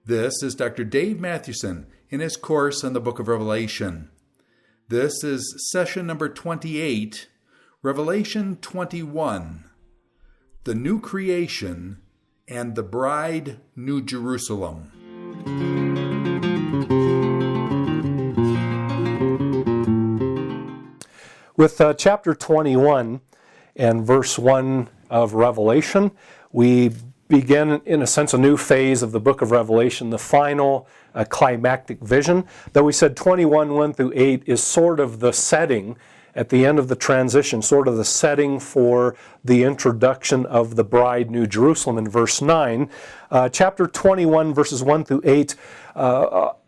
This is Dr. Dave Mathewson in his course on the book of Revelation. This is session number 28, Revelation 21, the new creation and the bride, New Jerusalem. With chapter 21 and verse 1 of Revelation, we begin, in a sense, a new phase of the book of Revelation, the final climactic vision. Though we said 21, 1 through 8 is sort of the setting at the end of the transition, sort of the setting for the introduction of the bride, New Jerusalem, in verse 9. Chapter 21, verses 1 through 8,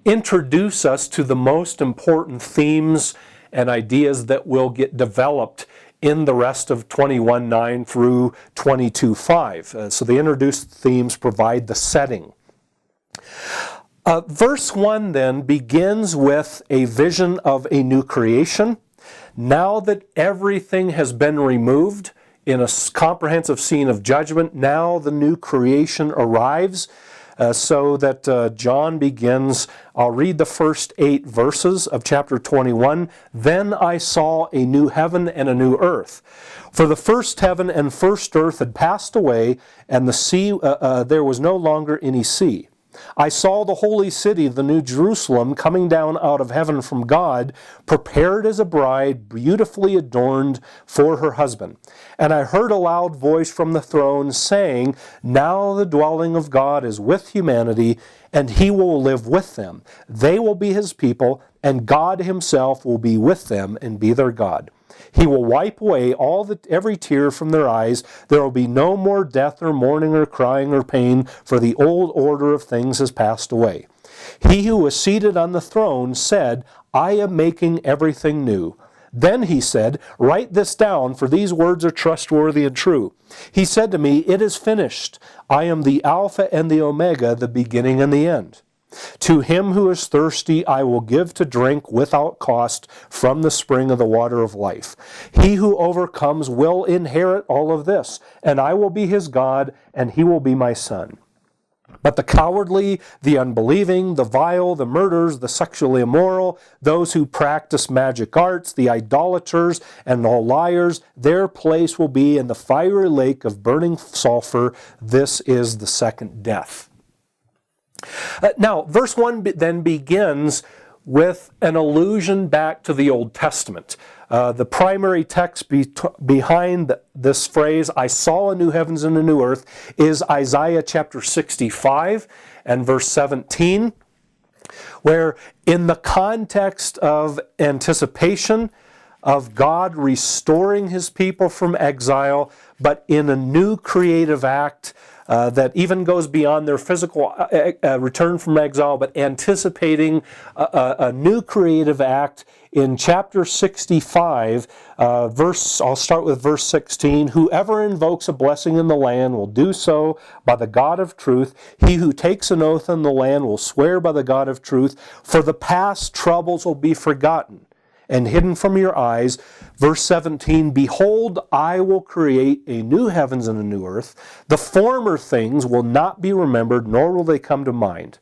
introduce us to the most important themes and ideas that will get developed in the rest of 21:9 through 22:5. So the introduced themes provide the setting. Verse 1 then begins with a vision of a new creation. Now that everything has been removed in a comprehensive scene of judgment, now the new creation arrives. So that John begins, I'll read the first 8 verses of chapter 21. Then I saw a new heaven and a new earth. For the first heaven and first earth had passed away, and the sea, there was no longer any sea. I saw the holy city, the New Jerusalem, coming down out of heaven from God, prepared as a bride, beautifully adorned for her husband. And I heard a loud voice from the throne saying, now the dwelling of God is with humanity, and he will live with them. They will be his people, and God himself will be with them and be their God. He will wipe away every tear from their eyes. There will be no more death or mourning or crying or pain, for the old order of things has passed away. He who was seated on the throne said, I am making everything new. Then he said, write this down, for these words are trustworthy and true. He said to me, it is finished. I am the Alpha and the Omega, the beginning and the end. To him who is thirsty I will give to drink without cost from the spring of the water of life. He who overcomes will inherit all of this, and I will be his God, and he will be my son. But the cowardly, the unbelieving, the vile, the murderers, the sexually immoral, those who practice magic arts, the idolaters, and all liars, their place will be in the fiery lake of burning sulfur. This is the second death. Now, verse 1 then begins with an allusion back to the Old Testament. The primary text behind this phrase, I saw a new heavens and a new earth, is Isaiah chapter 65 and verse 17, where in the context of anticipation of God restoring his people from exile, but in a new creative act that even goes beyond their physical return from exile, but anticipating a new creative act in chapter 65, I'll start with verse 16. Whoever invokes a blessing in the land will do so by the God of truth. He who takes an oath in the land will swear by the God of truth, for the past troubles will be forgotten and hidden from your eyes. Verse 17, behold, I will create a new heavens and a new earth. The former things will not be remembered, nor will they come to mind.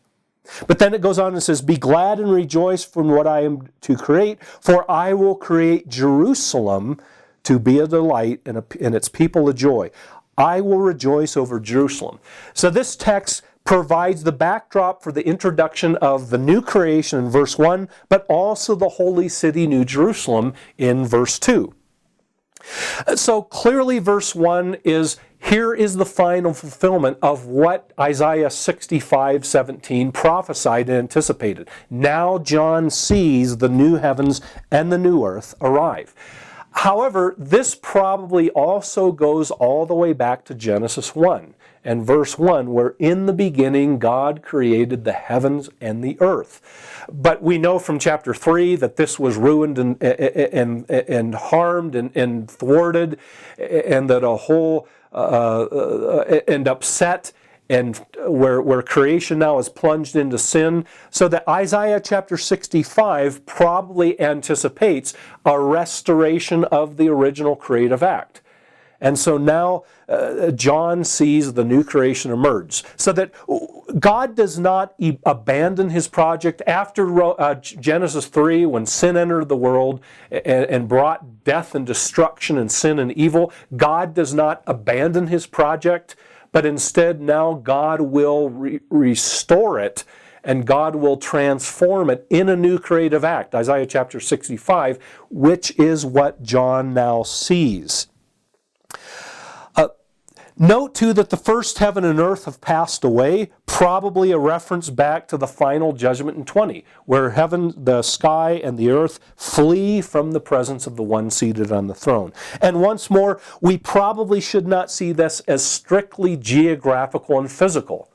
But then it goes on and says, be glad and rejoice from what I am to create, for I will create Jerusalem to be a delight and its people a joy. I will rejoice over Jerusalem. So this text provides the backdrop for the introduction of the new creation in verse 1, but also the holy city, New Jerusalem, in verse 2. So clearly verse 1 is, here is the final fulfillment of what Isaiah 65:17 prophesied and anticipated. Now John sees the new heavens and the new earth arrive. However, this probably also goes all the way back to Genesis 1 and verse 1, where in the beginning God created the heavens and the earth. But we know from chapter 3 that this was ruined and harmed and thwarted, and that a whole and upset, and where creation now is plunged into sin, so that Isaiah chapter 65 probably anticipates a restoration of the original creative act. And so now John sees the new creation emerge. So that God does not abandon his project after Genesis 3, when sin entered the world and brought death and destruction and sin and evil. God does not abandon his project, but instead now God will restore it, and God will transform it in a new creative act. Isaiah chapter 65, which is what John now sees. Note, too, that the first heaven and earth have passed away, probably a reference back to the final judgment in 20, where heaven, the sky, and the earth flee from the presence of the one seated on the throne. And once more, we probably should not see this as strictly geographical and physical,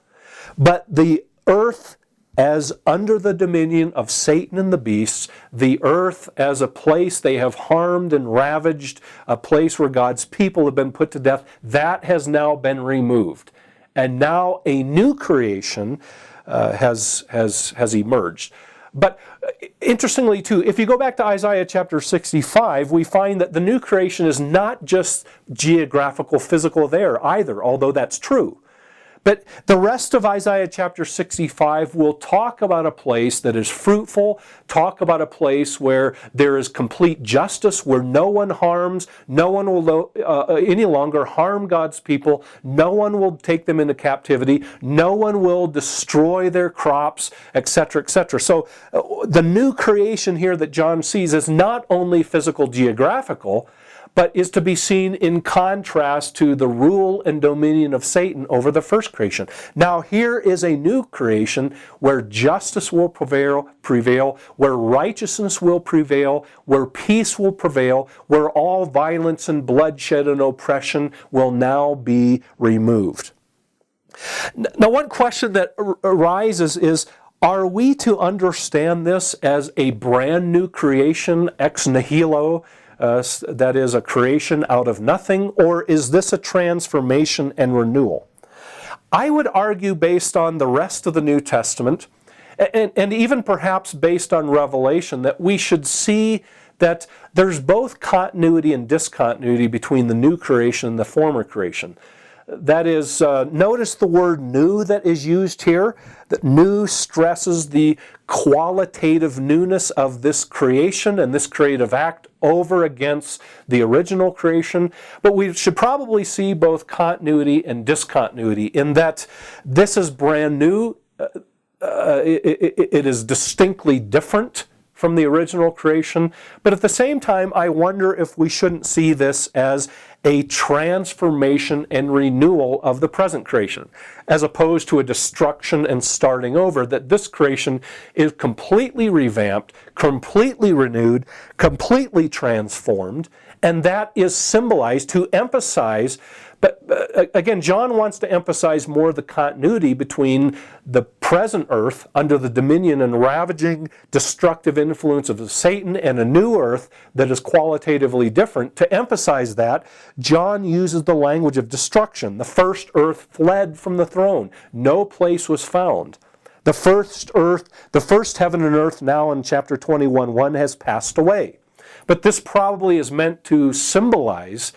but the earth as under the dominion of Satan and the beasts, the earth as a place they have harmed and ravaged, a place where God's people have been put to death, that has now been removed. And now a new creation has emerged. But interestingly too, if you go back to Isaiah chapter 65, we find that the new creation is not just geographical, physical there either, although that's true. But the rest of Isaiah chapter 65 will talk about a place that is fruitful, talk about a place where there is complete justice, where no one harms, no one will any longer harm God's people, no one will take them into captivity, no one will destroy their crops, etc., etc. So the new creation here that John sees is not only physical, geographical, but is to be seen in contrast to the rule and dominion of Satan over the first creation. Now here is a new creation where justice will prevail, where righteousness will prevail, where peace will prevail, where all violence and bloodshed and oppression will now be removed. Now one question that arises is, are we to understand this as a brand new creation, ex nihilo, that is a creation out of nothing, or is this a transformation and renewal? I would argue, based on the rest of the New Testament, and even perhaps based on Revelation, that we should see that there's both continuity and discontinuity between the new creation and the former creation. That is, notice the word new that is used here. That new stresses the qualitative newness of this creation and this creative act over against the original creation. But we should probably see both continuity and discontinuity in that this is brand new. It is distinctly different from the original creation. But at the same time, I wonder if we shouldn't see this as a transformation and renewal of the present creation, as opposed to a destruction and starting over, that this creation is completely revamped, completely renewed, completely transformed, and that is symbolized to emphasize. But again, John wants to emphasize more the continuity between the present earth under the dominion and ravaging, destructive influence of Satan and a new earth that is qualitatively different. To emphasize that, John uses the language of destruction. The first earth fled from the throne. No place was found. The first earth, the first heaven and earth, now in chapter 21:1, has passed away. But this probably is meant to symbolize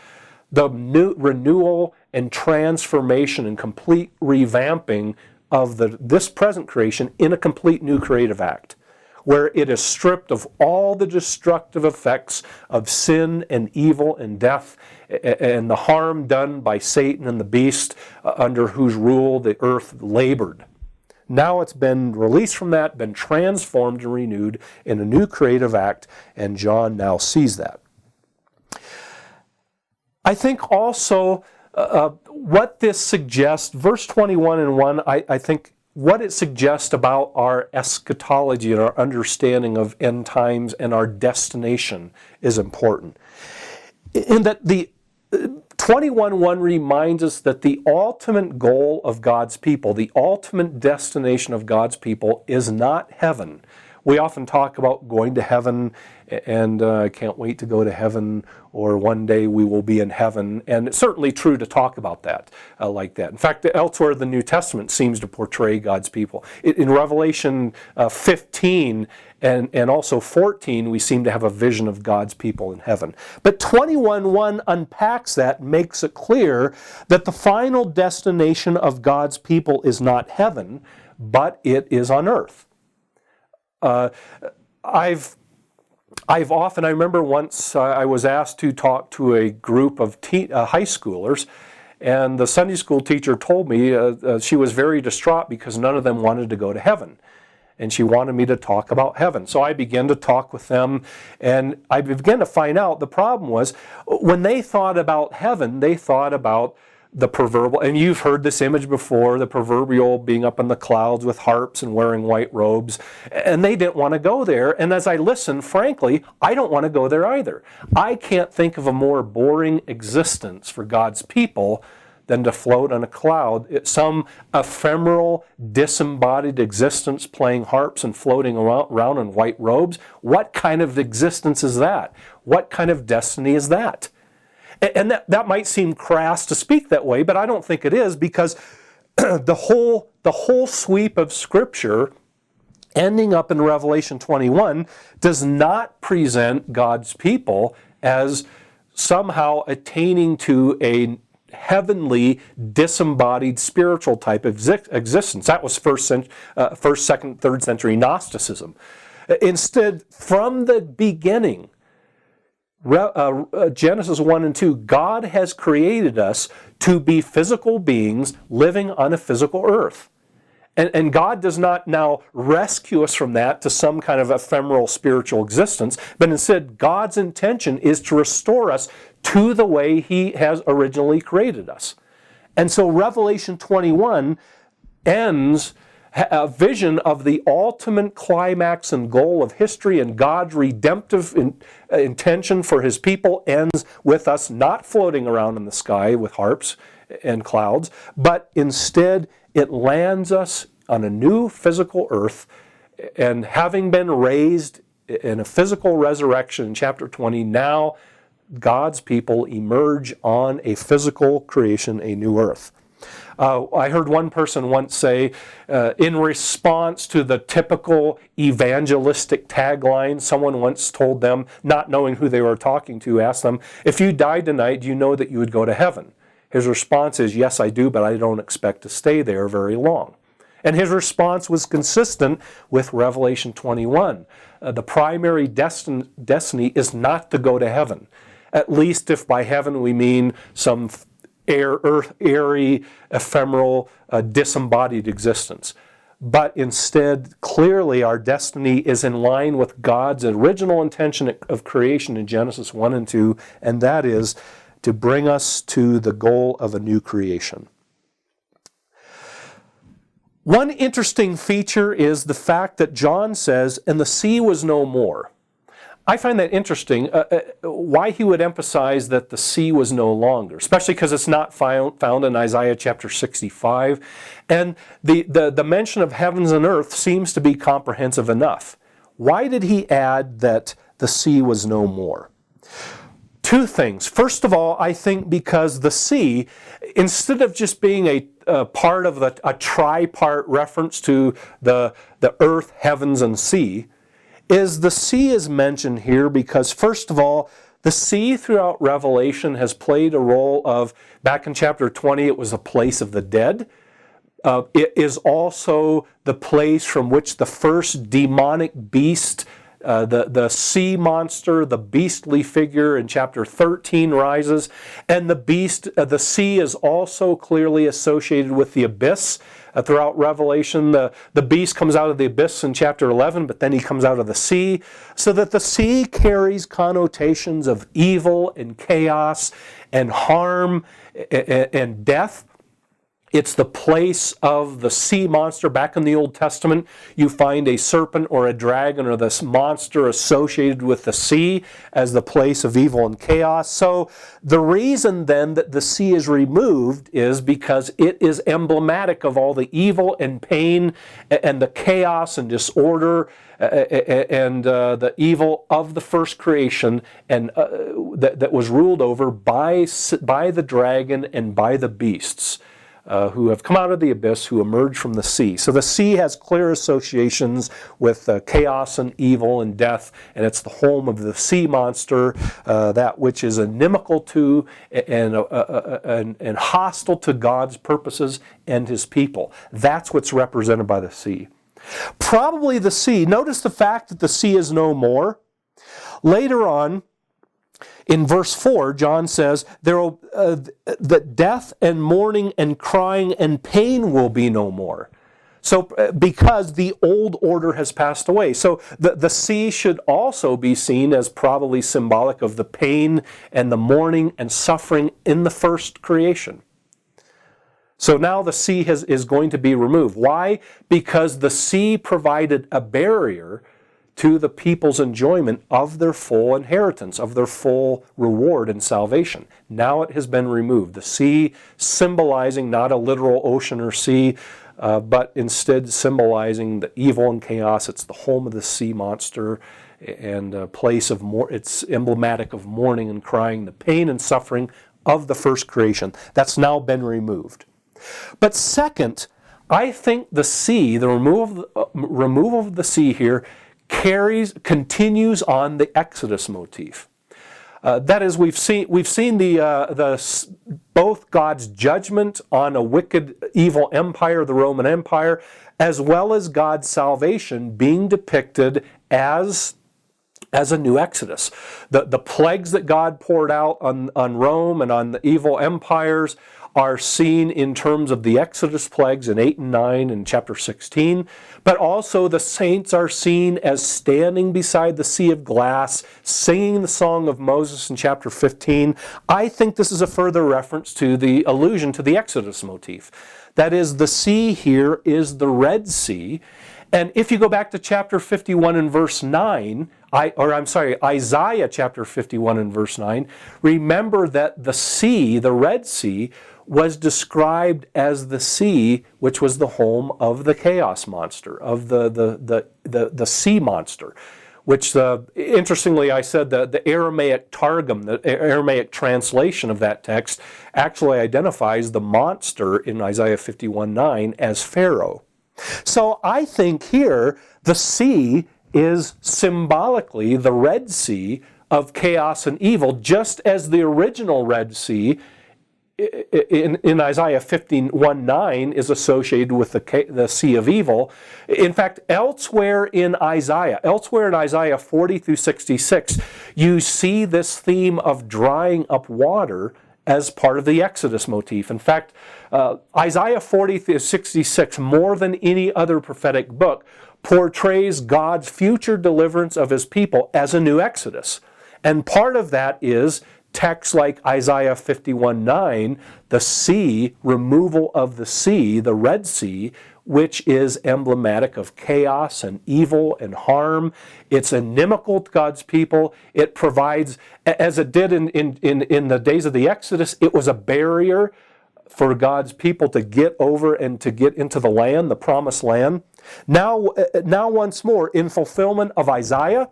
the new renewal and transformation and complete revamping of this present creation in a complete new creative act, where it is stripped of all the destructive effects of sin and evil and death and the harm done by Satan and the beast under whose rule the earth labored. Now it's been released from that, been transformed and renewed in a new creative act, and John now sees that. I think also what this suggests, verse 21 and 1, I think what it suggests about our eschatology and our understanding of end times and our destination is important. In that the 21:1 reminds us that the ultimate goal of God's people, the ultimate destination of God's people, is not heaven, We often talk about going to heaven, and I can't wait to go to heaven, or one day we will be in heaven. And it's certainly true to talk about that like that. In fact, elsewhere the New Testament seems to portray God's people. In Revelation 15 and also 14, we seem to have a vision of God's people in heaven. But 21:1 unpacks that and makes it clear that the final destination of God's people is not heaven, but it is on earth. I remember once I was asked to talk to a group of high schoolers, and the Sunday school teacher told me she was very distraught because none of them wanted to go to heaven. And she wanted me to talk about heaven. So I began to talk with them, and I began to find out the problem was when they thought about heaven, they thought about the proverbial, and you've heard this image before, the proverbial being up in the clouds with harps and wearing white robes, and they didn't want to go there. And as I listened, frankly, I don't want to go there either. I can't think of a more boring existence for God's people than to float on a cloud. It's some ephemeral, disembodied existence playing harps and floating around in white robes. What kind of existence is that? What kind of destiny is that? And that might seem crass to speak that way, but I don't think it is, because the whole sweep of Scripture, ending up in Revelation 21, does not present God's people as somehow attaining to a heavenly, disembodied, spiritual type of existence. That was first, second, third century Gnosticism. Instead, from the beginning, Genesis 1 and 2, God has created us to be physical beings living on a physical earth. And God does not now rescue us from that to some kind of ephemeral spiritual existence, but instead God's intention is to restore us to the way He has originally created us. And so Revelation 21 ends a vision of the ultimate climax and goal of history, and God's redemptive intention for His people ends with us not floating around in the sky with harps and clouds, but instead it lands us on a new physical earth, and having been raised in a physical resurrection in chapter 20, now God's people emerge on a physical creation, a new earth. I heard one person once say, in response to the typical evangelistic tagline, someone once told them, not knowing who they were talking to, asked them, if you died tonight, do you know that you would go to heaven? His response is, yes, I do, but I don't expect to stay there very long. And his response was consistent with Revelation 21. The primary destiny is not to go to heaven, at least if by heaven we mean some airy, ephemeral, disembodied existence. But instead, clearly our destiny is in line with God's original intention of creation in Genesis 1 and 2, and that is to bring us to the goal of a new creation. One interesting feature is the fact that John says, and the sea was no more. I find that interesting, why he would emphasize that the sea was no longer, especially because it's not found in Isaiah chapter 65. And the mention of heavens and earth seems to be comprehensive enough. Why did he add that the sea was no more? Two things. First of all, I think because the sea, instead of just being a part of a tripart reference to the earth, heavens, and sea, the sea is mentioned here because, first of all, the sea throughout Revelation has played a role of, back in chapter 20, it was a place of the dead. It is also the place from which the first demonic beast, the sea monster, the beastly figure in chapter 13 rises. And the sea is also clearly associated with the abyss. Throughout Revelation, the beast comes out of the abyss in chapter 11, but then he comes out of the sea, so that the sea carries connotations of evil and chaos and harm and death. It's the place of the sea monster. Back in the Old Testament, you find a serpent or a dragon or this monster associated with the sea as the place of evil and chaos. So the reason then that the sea is removed is because it is emblematic of all the evil and pain and the chaos and disorder and the evil of the first creation and that was ruled over by the dragon and by the beasts. Who have come out of the abyss, who emerge from the sea. So the sea has clear associations with chaos and evil and death, and it's the home of the sea monster, that which is inimical to and hostile to God's purposes and His people. That's what's represented by the sea. Probably the sea, notice the fact that the sea is no more. Later on, in verse 4, John says, that death and mourning and crying and pain will be no more. So, because the old order has passed away. So, the sea should also be seen as probably symbolic of the pain and the mourning and suffering in the first creation. So now the sea is going to be removed. Why? Because the sea provided a barrier to the people's enjoyment of their full inheritance, of their full reward and salvation. Now it has been removed. The sea symbolizing not a literal ocean or sea, but instead symbolizing the evil and chaos. It's the home of the sea monster and a place of it's emblematic of mourning and crying, the pain and suffering of the first creation. That's now been removed. But second, I think the sea, the removal of the sea here, continues on the Exodus motif. That is, we've seen both God's judgment on a wicked, evil empire, the Roman Empire, as well as God's salvation being depicted as a new Exodus. The plagues that God poured out on Rome and on the evil empires are seen in terms of the Exodus plagues in 8 and 9 in chapter 16, but also the saints are seen as standing beside the sea of glass, singing the song of Moses in chapter 15. I think this is a further reference to the allusion to the Exodus motif. That is, the sea here is the Red Sea, and if you go back to chapter 51 and verse 9, Isaiah chapter 51 and verse 9, remember that the sea, the Red Sea, was described as the sea which was the home of the chaos monster, of the sea monster, which interestingly I said the Aramaic Targum, the Aramaic translation of that text, actually identifies the monster in Isaiah 51:9 as Pharaoh. So I think here the sea is symbolically the Red Sea of chaos and evil, just as the original Red Sea in Isaiah 51:9 is associated with the sea of evil. In fact, elsewhere in Isaiah 40 through 66, you see this theme of drying up water as part of the Exodus motif. In fact, Isaiah 40 through 66, more than any other prophetic book, portrays God's future deliverance of His people as a new Exodus. And part of that is texts like Isaiah 51:9, the sea, removal of the sea, the Red Sea, which is emblematic of chaos and evil and harm. It's inimical to God's people. It provides, as it did in the days of the Exodus, it was a barrier for God's people to get over and to get into the land, the promised land. Now once more, in fulfillment of Isaiah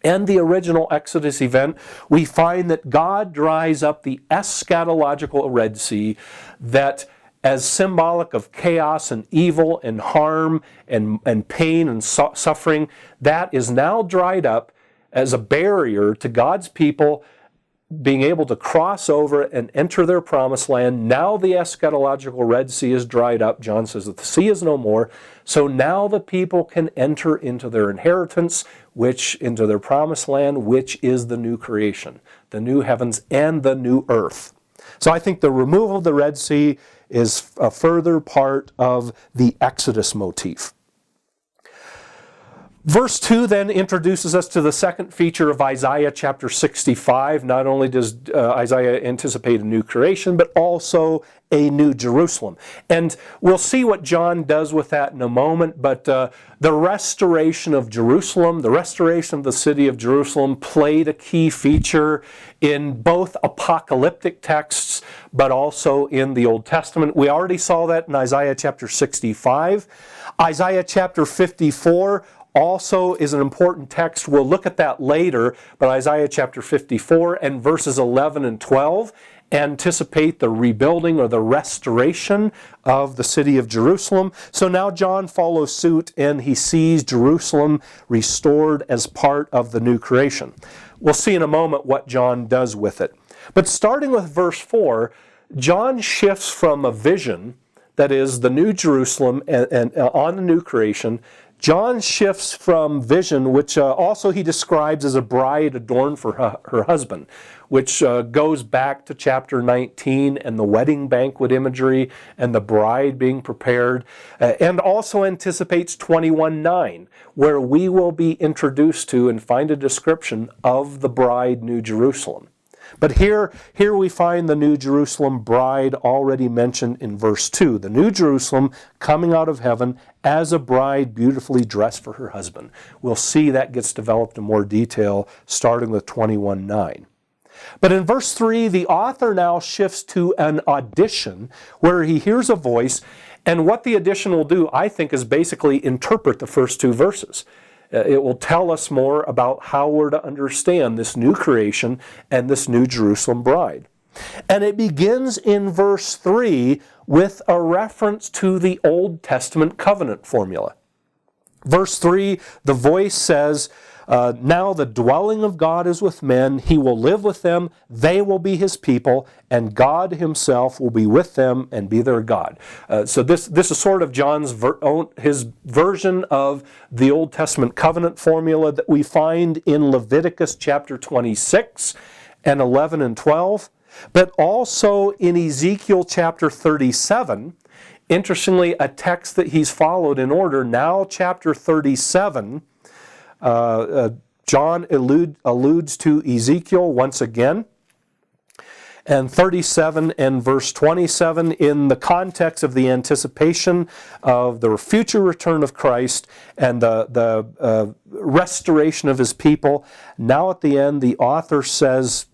and the original Exodus event, we find that God dries up the eschatological Red Sea that, as symbolic of chaos and evil and harm and pain and suffering, that is now dried up as a barrier to God's people being able to cross over and enter their promised land. Now the eschatological Red Sea is dried up. John says that the sea is no more. So now the people can enter into their inheritance, into their promised land, which is the new creation, the new heavens and the new earth. So I think the removal of the Red Sea is a further part of the Exodus motif. Verse 2 then introduces us to the second feature of Isaiah chapter 65. Not only does Isaiah anticipate a new creation, but also a new Jerusalem. And we'll see what John does with that in a moment, but the restoration of Jerusalem, the restoration of the city of Jerusalem played a key feature in both apocalyptic texts, but also in the Old Testament. We already saw that in Isaiah chapter 65. Isaiah chapter 54 also is an important text. We'll look at that later, but Isaiah chapter 54 and verses 11 and 12 anticipate the rebuilding or the restoration of the city of Jerusalem. So now John follows suit and he sees Jerusalem restored as part of the new creation. We'll see in a moment what John does with it. But starting with verse 4, John shifts from a vision, that is the new Jerusalem and on the new creation. John shifts from vision, which also he describes as a bride adorned for her husband, which goes back to chapter 19 and the wedding banquet imagery and the bride being prepared, and also anticipates 21:9, where we will be introduced to and find a description of the bride, New Jerusalem. But here we find the New Jerusalem bride already mentioned in verse 2. The New Jerusalem coming out of heaven as a bride beautifully dressed for her husband. We'll see that gets developed in more detail starting with 21:9. But in verse 3, the author now shifts to an audition where he hears a voice, and what the audition will do, I think, is basically interpret the first two verses. It will tell us more about how we're to understand this new creation and this new Jerusalem bride. And it begins in verse 3 with a reference to the Old Testament covenant formula. Verse 3, the voice says, now the dwelling of God is with men. He will live with them. They will be his people, and God himself will be with them and be their God. So this is sort of John's his version of the Old Testament covenant formula that we find in Leviticus chapter 26 and 11 and 12, but also in Ezekiel chapter 37. Interestingly, a text that he's followed in order. Now chapter 37, John alludes to Ezekiel once again, and 37 and verse 27 in the context of the anticipation of the future return of Christ and the restoration of his people. Now at the end, the author says,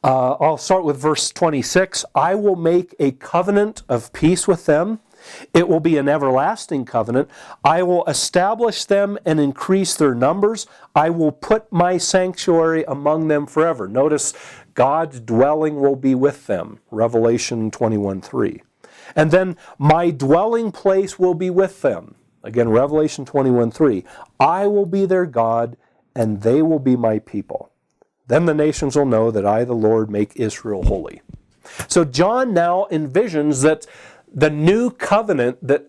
I'll start with verse 26, I will make a covenant of peace with them. It will be an everlasting covenant. I will establish them and increase their numbers. I will put my sanctuary among them forever. Notice God's dwelling will be with them. Revelation 21:3. And then my dwelling place will be with them. Again, Revelation 21:3. I will be their God and they will be my people. Then the nations will know that I, the Lord, make Israel holy. So John now envisions that the new covenant that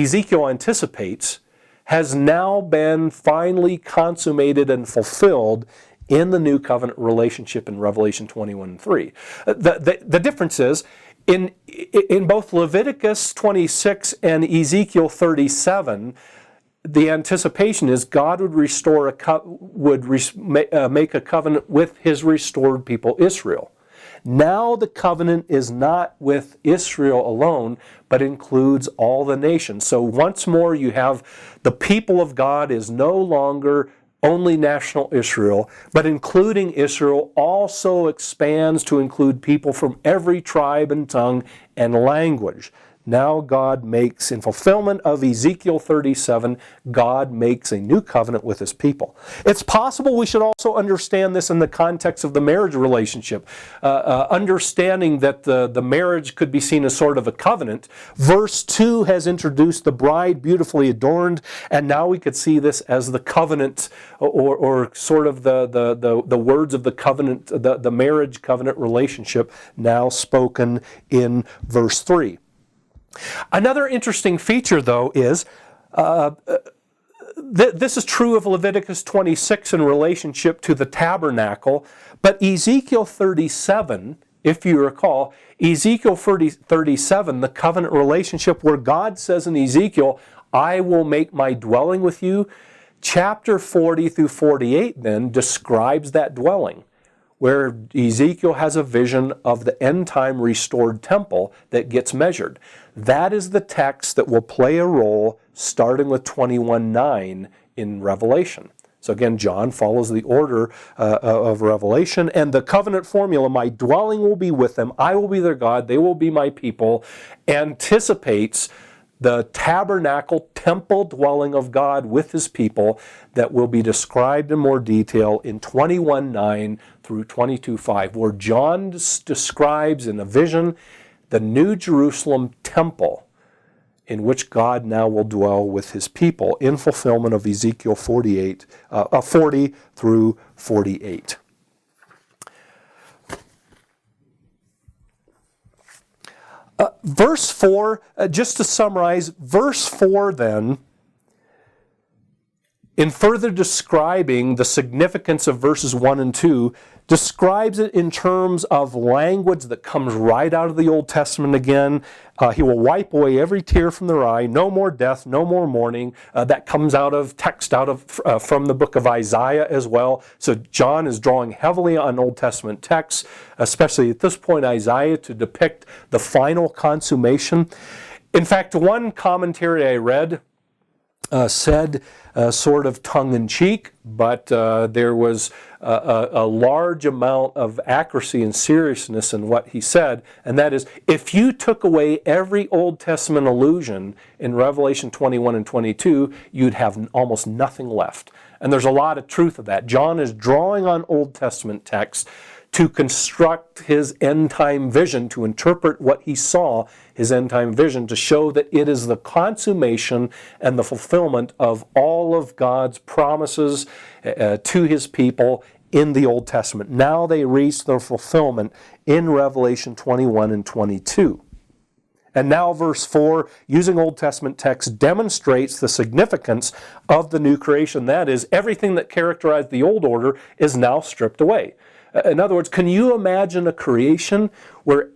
Ezekiel anticipates has now been finally consummated and fulfilled in the new covenant relationship in Revelation 21:3. The difference is, in both Leviticus 26 and Ezekiel 37, the anticipation is God would make a covenant with his restored people Israel. Now the covenant is not with Israel alone, but includes all the nations. So once more you have the people of God is no longer only national Israel, but including Israel also expands to include people from every tribe and tongue and language. Now God makes, in fulfillment of Ezekiel 37, God makes a new covenant with his people. It's possible we should also understand this in the context of the marriage relationship. Understanding that the marriage could be seen as sort of a covenant. Verse 2 has introduced the bride beautifully adorned, and now we could see this as the covenant, or sort of the words of the covenant, the marriage covenant relationship now spoken in verse 3. Another interesting feature, though, is this is true of Leviticus 26 in relationship to the tabernacle, but Ezekiel 37 If you recall, Ezekiel 37, the covenant relationship where God says in Ezekiel, I will make my dwelling with you. Chapter 40 through 48 then describes that dwelling, where Ezekiel has a vision of the end-time restored temple that gets measured. That is the text that will play a role starting with 21:9 in Revelation. So again, John follows the order of Revelation, and the covenant formula, my dwelling will be with them, I will be their God, they will be my people, anticipates the tabernacle, temple dwelling of God with his people that will be described in more detail in 21:9 through 22:5, where John describes in a vision the New Jerusalem temple in which God now will dwell with his people in fulfillment of Ezekiel 40 through 48. Verse 4, just to summarize, verse 4 then, in further describing the significance of verses 1 and 2, describes it in terms of language that comes right out of the Old Testament again. He will wipe away every tear from their eye, no more death, no more mourning. That comes out of from the book of Isaiah as well. So John is drawing heavily on Old Testament texts, especially at this point Isaiah, to depict the final consummation. In fact, one commentary I read said, sort of tongue-in-cheek, but there was a large amount of accuracy and seriousness in what he said, and that is, if you took away every Old Testament allusion in Revelation 21 and 22, you'd have almost nothing left. And there's a lot of truth of that. John is drawing on Old Testament texts to construct his end-time vision, to interpret what he saw, his end-time vision, to show that it is the consummation and the fulfillment of all of God's promises to his people in the Old Testament. Now they reach their fulfillment in Revelation 21 and 22. And now verse 4, using Old Testament text, demonstrates the significance of the new creation. That is, everything that characterized the old order is now stripped away. In other words, can you imagine a creation where,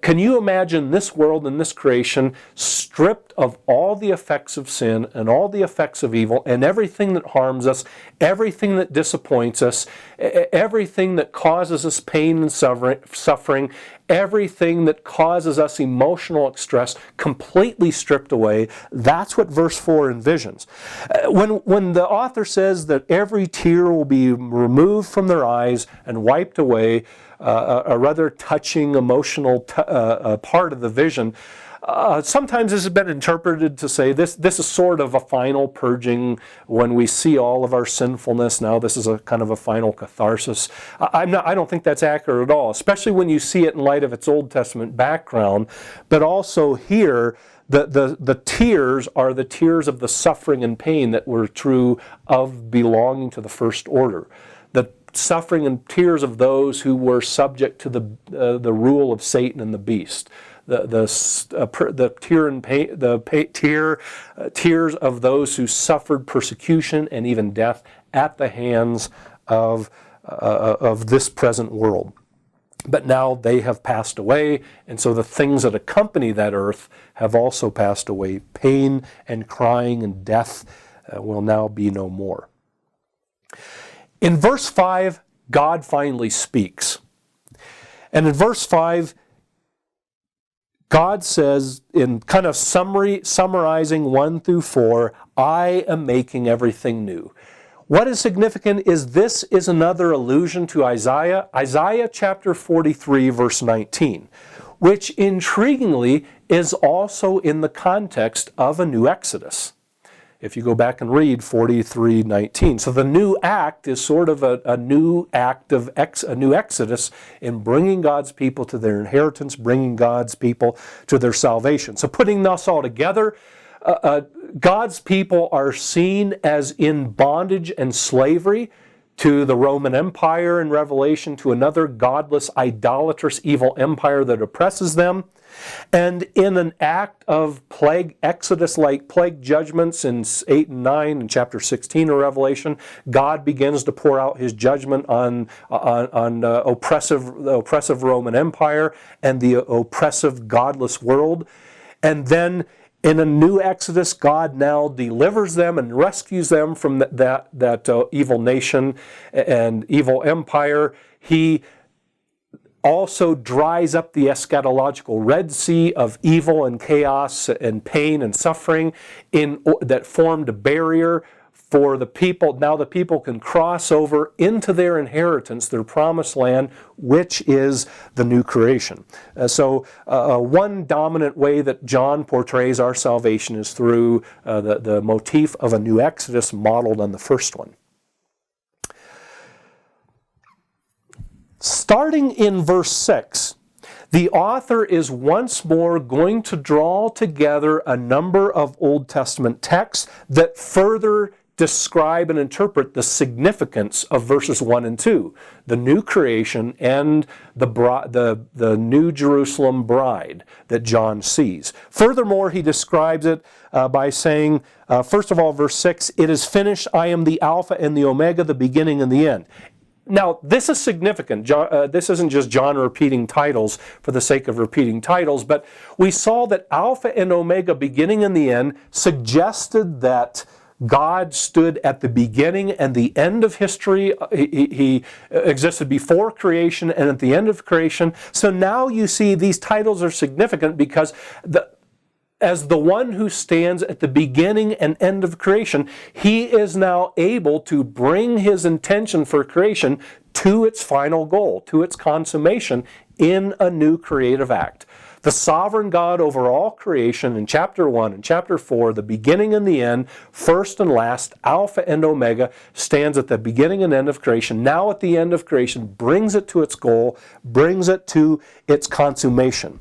can you imagine this world and this creation stripped of all the effects of sin and all the effects of evil and everything that harms us, everything that disappoints us, everything that causes us pain and suffering, everything that causes us emotional distress, completely stripped away? That's what verse 4 envisions. When the author says that every tear will be removed from their eyes and wiped away, a rather touching, emotional part of the vision. Sometimes this has been interpreted to say this is sort of a final purging when we see all of our sinfulness. Now this is a kind of a final catharsis. I don't think that's accurate at all, especially when you see it in light of its Old Testament background. But also here, the tears are the tears of the suffering and pain that were true of belonging to the first order. The suffering and tears of those who were subject to the rule of Satan and the beast. The tear and pain, tears of those who suffered persecution and even death at the hands of this present world. But now they have passed away, and so the things that accompany that earth have also passed away. Pain and crying and death will now be no more. In verse 5, God finally speaks. And in verse 5, God says, in kind of summarizing 1 through 4, I am making everything new. What is significant is this is another allusion to Isaiah chapter 43, verse 19, which intriguingly is also in the context of a new Exodus. If you go back and read 43:19. So the new act is sort of a new act of a new Exodus in bringing God's people to their inheritance, bringing God's people to their salvation. So putting this all together, God's people are seen as in bondage and slavery to the Roman Empire in Revelation, to another godless, idolatrous, evil empire that oppresses them. And in an act of plague, Exodus-like plague judgments in 8 and 9 and chapter 16 of Revelation, God begins to pour out his judgment on the oppressive Roman Empire and the oppressive, godless world. And then in a new Exodus, God now delivers them and rescues them from that evil nation and evil empire. He also dries up the eschatological Red Sea of evil and chaos and pain and suffering that formed a barrier for the people. Now the people can cross over into their inheritance, their promised land, which is the new creation. So one dominant way that John portrays our salvation is through the motif of a new Exodus modeled on the first one. Starting in verse 6, the author is once more going to draw together a number of Old Testament texts that further describe and interpret the significance of verses 1 and 2, the new creation and the New Jerusalem bride that John sees. Furthermore, he describes it by saying, first of all, verse 6, "It is finished, I am the Alpha and the Omega, the beginning and the end." Now, this is significant. This isn't just John repeating titles for the sake of repeating titles, but we saw that Alpha and Omega, beginning and the end, suggested that God stood at the beginning and the end of history. He existed before creation and at the end of creation. So now you see these titles are significant because as the one who stands at the beginning and end of creation, he is now able to bring his intention for creation to its final goal, to its consummation in a new creative act. The sovereign God over all creation in chapter 1 and chapter 4, the beginning and the end, first and last, Alpha and Omega, stands at the beginning and end of creation. Now at the end of creation, brings it to its goal, brings it to its consummation.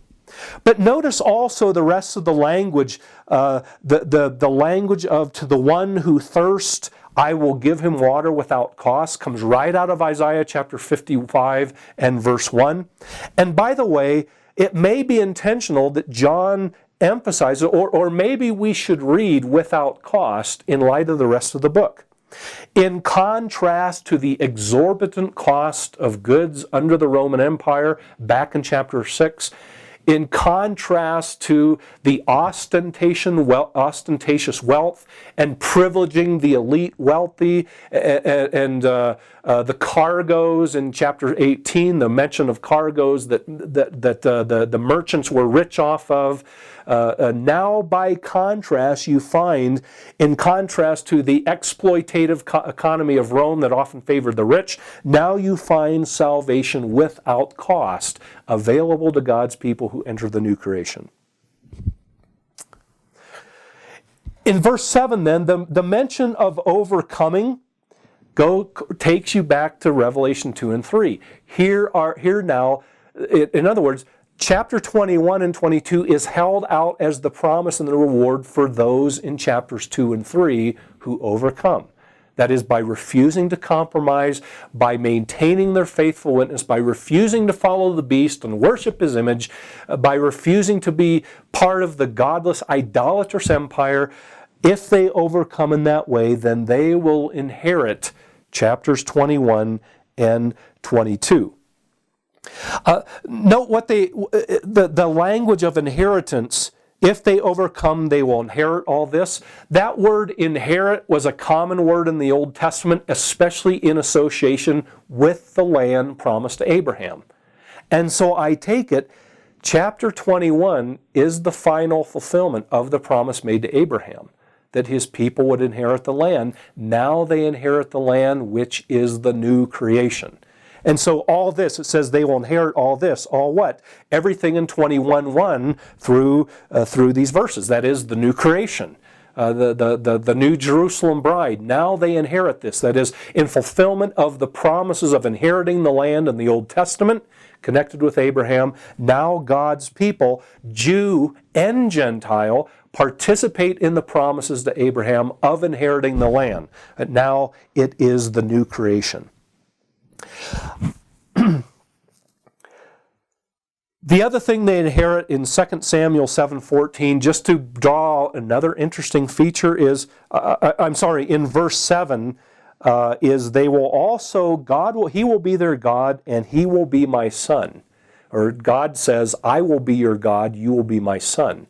But notice also the rest of the language, the language of "to the one who thirsts, I will give him water without cost," comes right out of Isaiah chapter 55 and verse 1. And by the way, it may be intentional that John emphasizes, or maybe we should read "without cost" in light of the rest of the book. In contrast to the exorbitant cost of goods under the Roman Empire back in chapter 6, in contrast to the ostentatious wealth and privileging the elite wealthy and the cargoes in chapter 18, the mention of cargoes that the merchants were rich off of. Now, by contrast, you find, in contrast to the exploitative economy of Rome that often favored the rich, now you find salvation without cost available to God's people who enter the new creation. In verse 7 then, the mention of overcoming takes you back to Revelation 2 and 3. Here now, in other words, chapter 21 and 22 is held out as the promise and the reward for those in chapters 2 and 3 who overcome. That is, by refusing to compromise, by maintaining their faithful witness, by refusing to follow the beast and worship his image, by refusing to be part of the godless, idolatrous empire. If they overcome in that way, then they will inherit chapters 21 and 22. Note what the language of inheritance. If they overcome, they will inherit all this. That word inherit was a common word in the Old Testament, especially in association with the land promised to Abraham. And so I take it, chapter 21 is the final fulfillment of the promise made to Abraham, that his people would inherit the land. Now they inherit the land, which is the new creation. And so all this, it says they will inherit all this. All what? Everything in 21:1 through these verses. That is the new creation, the new Jerusalem bride. Now they inherit this. That is, in fulfillment of the promises of inheriting the land in the Old Testament, connected with Abraham. Now God's people, Jew and Gentile, participate in the promises to Abraham of inheriting the land. And now it is the new creation. The other thing they inherit in 2 Samuel 7:14, just to draw another interesting feature is, in verse 7, is they will also, He will be their God and He will be my son. Or God says, I will be your God, you will be my son.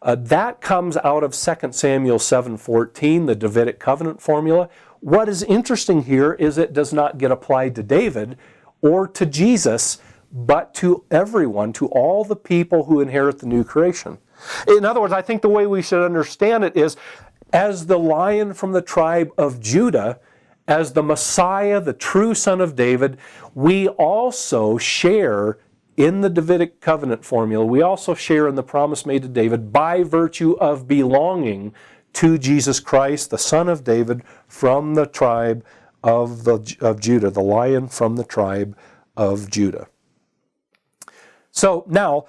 That comes out of 2 Samuel 7:14, the Davidic covenant formula. What is interesting here is it does not get applied to David or to Jesus, but to everyone, to all the people who inherit the new creation. In other words, I think the way we should understand it is, as the Lion from the tribe of Judah, as the Messiah, the true Son of David, we also share in the Davidic covenant formula, we also share in the promise made to David by virtue of belonging to Jesus Christ, the Son of David, from the tribe of Judah, the Lion from the tribe of Judah. So now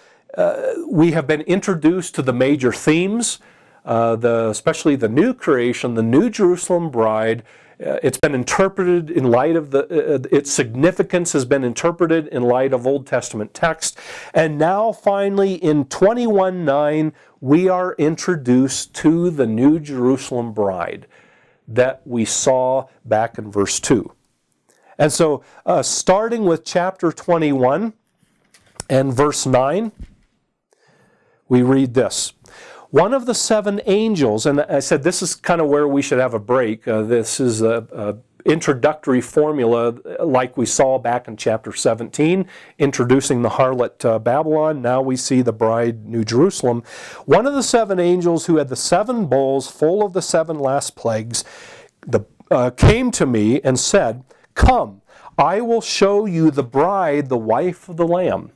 we have been introduced to the major themes, especially the new creation, the New Jerusalem bride. It's been interpreted in light of its significance has been interpreted in light of Old Testament text. And now finally in 21:9 we are introduced to the New Jerusalem bride that we saw back in verse 2. And so starting with chapter 21 and verse 9, we read this. One of the seven angels, and I said this is kind of where we should have a break. This is a introductory formula like we saw back in chapter 17, introducing the harlot Babylon. Now we see the bride, New Jerusalem. One of the seven angels who had the seven bowls full of the seven last plagues came to me and said, "Come, I will show you the bride, the wife of the Lamb."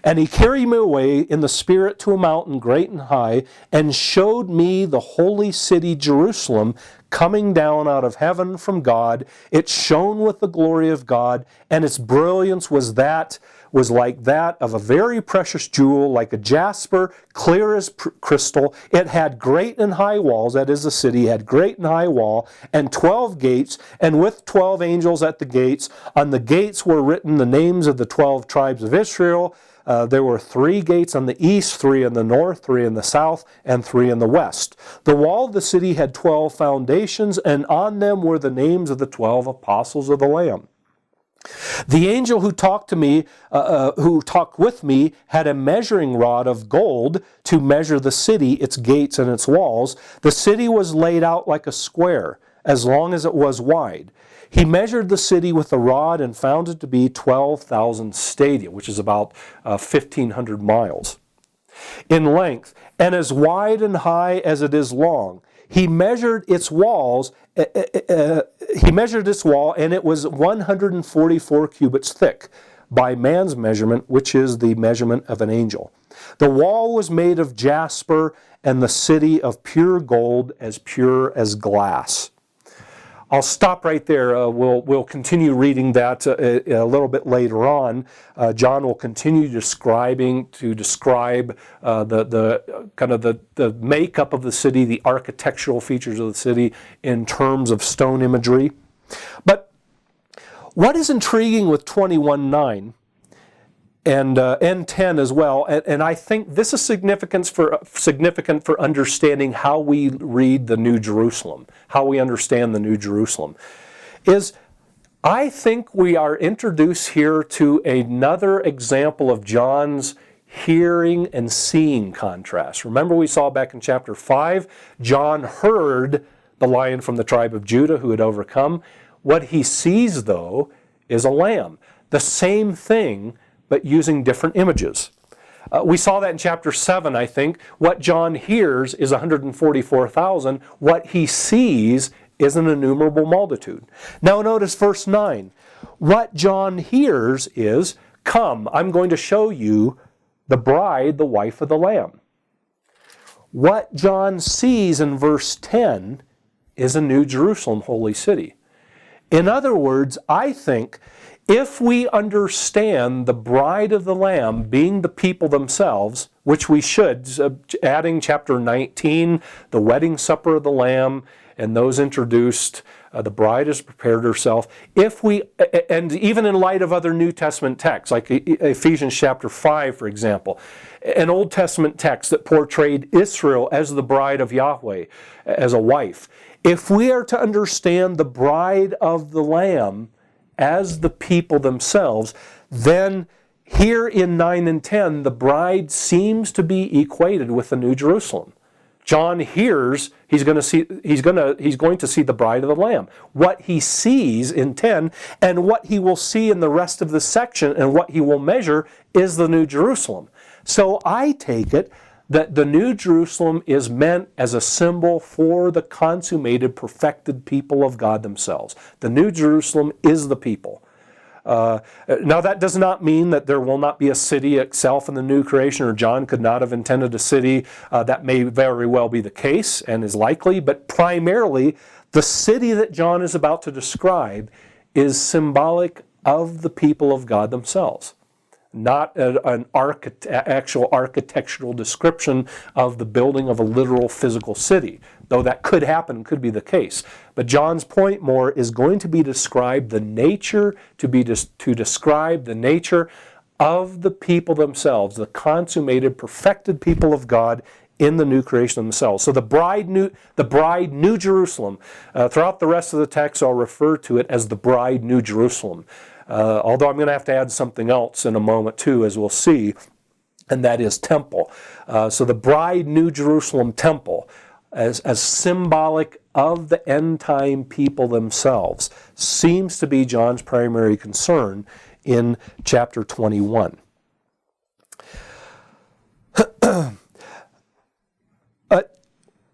And he carried me away in the Spirit to a mountain great and high, and showed me the holy city Jerusalem coming down out of heaven from God. It shone with the glory of God, and its brilliance was like that of a very precious jewel, like a jasper, clear as crystal. It had great and high walls, that is, the city had great and high wall, and 12 gates, and with 12 angels at the gates. On the gates were written the names of the 12 tribes of Israel. There were 3 gates on the east, 3 in the north, 3 in the south, and 3 in the west. The wall of the city had 12 foundations, and on them were the names of the 12 apostles of the Lamb. The angel who talked with me, had a measuring rod of gold to measure the city, its gates and its walls. The city was laid out like a square, as long as it was wide. He measured the city with a rod and found it to be 12,000 stadia, which is about 1,500 miles in length, and as wide and high as it is long. He measured its walls. He measured its wall, and it was 144 cubits thick by man's measurement, which is the measurement of an angel. The wall was made of jasper, and the city of pure gold, as pure as glass. I'll stop right there. We'll continue reading that a little bit later on. John will continue describe the makeup of the city, the architectural features of the city in terms of stone imagery. But what is intriguing with 21:9 and 10 as well, and I think this is significant for understanding how we read the New Jerusalem, how we understand the New Jerusalem, is I think we are introduced here to another example of John's hearing and seeing contrast. Remember we saw back in chapter 5, John heard the Lion from the tribe of Judah who had overcome. What he sees, though, is a lamb. The same thing, but using different images. We saw that in chapter 7, I think. What John hears is 144,000. What he sees is an innumerable multitude. Now notice verse 9. What John hears is, "Come, I'm going to show you the bride, the wife of the Lamb." What John sees in verse 10 is a New Jerusalem, holy city. In other words, I think if we understand the bride of the Lamb being the people themselves, which we should, adding chapter 19, the wedding supper of the Lamb, and those introduced, the bride has prepared herself. And even in light of other New Testament texts, like Ephesians chapter 5, for example, an Old Testament text that portrayed Israel as the bride of Yahweh, as a wife. If we are to understand the bride of the Lamb as the people themselves, then here in 9 and 10, the bride seems to be equated with the New Jerusalem. John hears he's going to see the bride of the Lamb. What he sees in 10 and what he will see in the rest of the section and what he will measure is the New Jerusalem. So I take it that the New Jerusalem is meant as a symbol for the consummated, perfected people of God themselves. The New Jerusalem is the people. Now that does not mean that there will not be a city itself in the new creation, or John could not have intended a city. That may very well be the case and is likely, but primarily the city that John is about to describe is symbolic of the people of God themselves. Not an actual architectural description of the building of a literal physical city, though that could happen, could be the case. But John's point more is going to be describe the nature, to describe the nature of the people themselves, the consummated, perfected people of God in the new creation themselves. So the bride, New Jerusalem. Throughout the rest of the text, I'll refer to it as the bride, New Jerusalem. Although I'm going to have to add something else in a moment too, as we'll see, and that is temple. So the bride, New Jerusalem temple, as symbolic of the end-time people themselves, seems to be John's primary concern in chapter 21.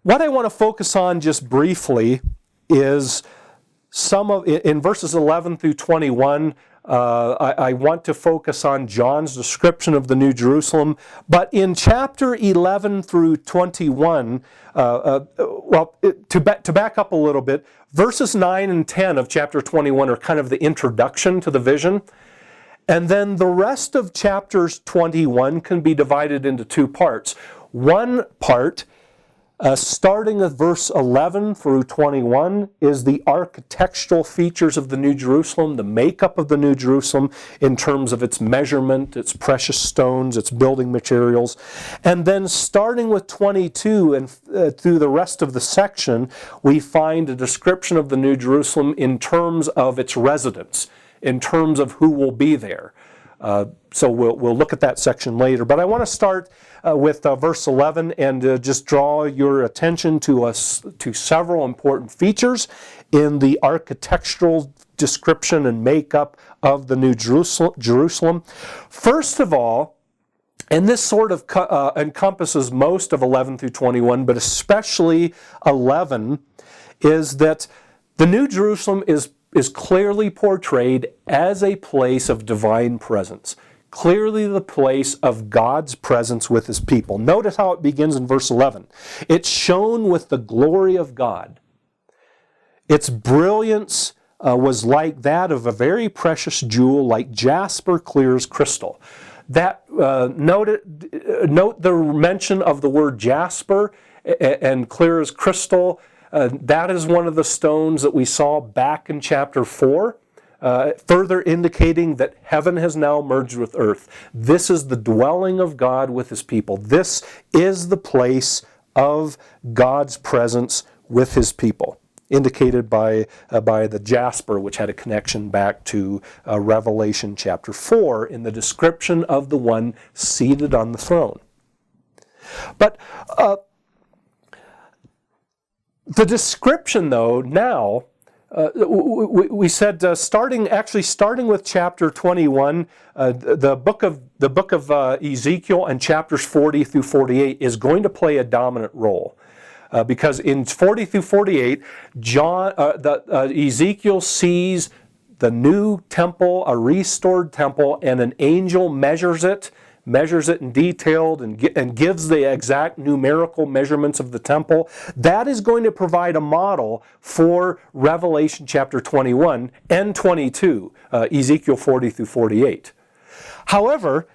What I want to focus on just briefly is in verses 11 through 21, I want to focus on John's description of the New Jerusalem. But in chapter 11 through 21, to back up a little bit, verses 9 and 10 of chapter 21 are kind of the introduction to the vision. And then the rest of chapters 21 can be divided into two parts. One part, starting at verse 11 through 21, is the architectural features of the New Jerusalem, the makeup of the New Jerusalem in terms of its measurement, its precious stones, its building materials. And then starting with 22 and through the rest of the section, we find a description of the New Jerusalem in terms of its residents, in terms of who will be there. So we'll look at that section later. But I want to start with verse 11 and just draw your attention to several important features in the architectural description and makeup of the New Jerusalem. First of all, and this sort of encompasses most of 11 through 21, but especially 11, is that the New Jerusalem is clearly portrayed as a place of divine presence. Clearly the place of God's presence with His people. Notice how it begins in verse 11. It's shone with the glory of God. Its brilliance was like that of a very precious jewel, like jasper, clear as crystal. Note the mention of the word jasper and clear as crystal. That is one of the stones that we saw back in chapter 4, further indicating that heaven has now merged with earth. This is the dwelling of God with His people. This is the place of God's presence with His people, indicated by the jasper, which had a connection back to Revelation chapter 4 in the description of the one seated on the throne. But the description, though, now, we said starting with chapter 21, the book of Ezekiel and chapters 40 through 48 is going to play a dominant role. Because in 40 through 48, Ezekiel sees the new temple, a restored temple, and an angel measures it, measures it in detail and gives the exact numerical measurements of the temple, that is going to provide a model for Revelation chapter 21 and 22, Ezekiel 40 through 48. However,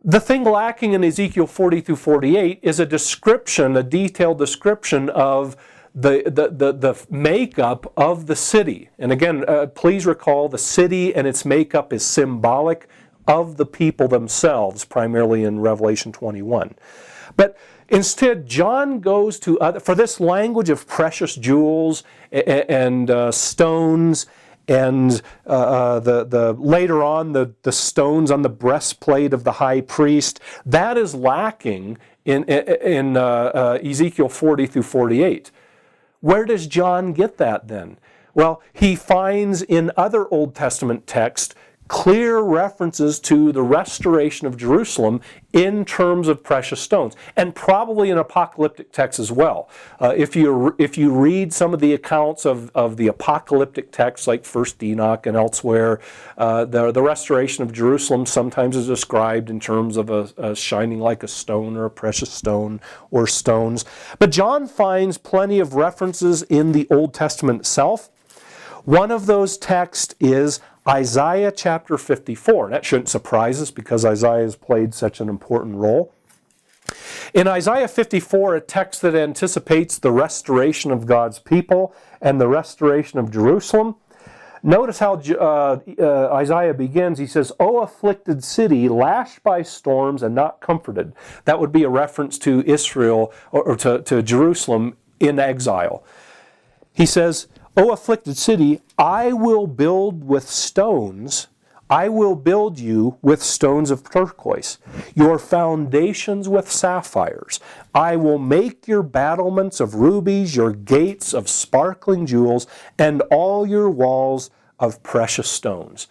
the thing lacking in Ezekiel 40 through 48 is a description, a detailed description of the makeup of the city. And again, please recall the city and its makeup is symbolic of the people themselves, primarily in Revelation 21. But instead, John goes to for this language of precious jewels and stones, and later on the stones on the breastplate of the high priest, that is lacking in Ezekiel 40 through 48. Where does John get that then? Well, he finds in other Old Testament texts clear references to the restoration of Jerusalem in terms of precious stones, and probably in apocalyptic texts as well. If you read some of the accounts of the apocalyptic texts like 1 Enoch and elsewhere, the restoration of Jerusalem sometimes is described in terms of a shining like a stone or a precious stone or stones. But John finds plenty of references in the Old Testament itself. One of those texts is Isaiah chapter 54. That shouldn't surprise us because Isaiah has played such an important role. In Isaiah 54, a text that anticipates the restoration of God's people and the restoration of Jerusalem, notice how Isaiah begins. He says, "O afflicted city, lashed by storms and not comforted." That would be a reference to Israel or to Jerusalem in exile. He says, "O afflicted city, I will build with stones. I will build you with stones of turquoise, your foundations with sapphires. I will make your battlements of rubies, your gates of sparkling jewels, and all your walls of precious stones."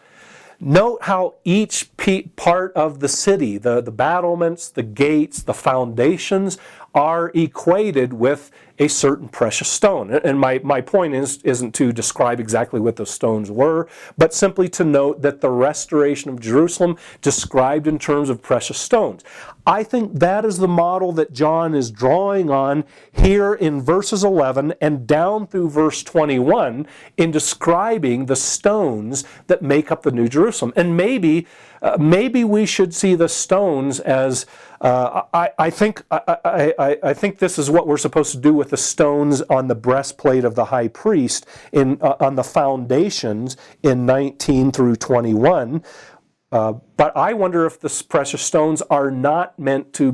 Note how each part of the city, the battlements, the gates, the foundations, are equated with a certain precious stone. And my point isn't to describe exactly what those stones were, but simply to note that the restoration of Jerusalem described in terms of precious stones. I think that is the model that John is drawing on here in verses 11 and down through verse 21 in describing the stones that make up the New Jerusalem. And maybe we should see the stones as I think this is what we're supposed to do with the stones on the breastplate of the high priest on the foundations in 19 through 21. But I wonder if the precious stones are not meant to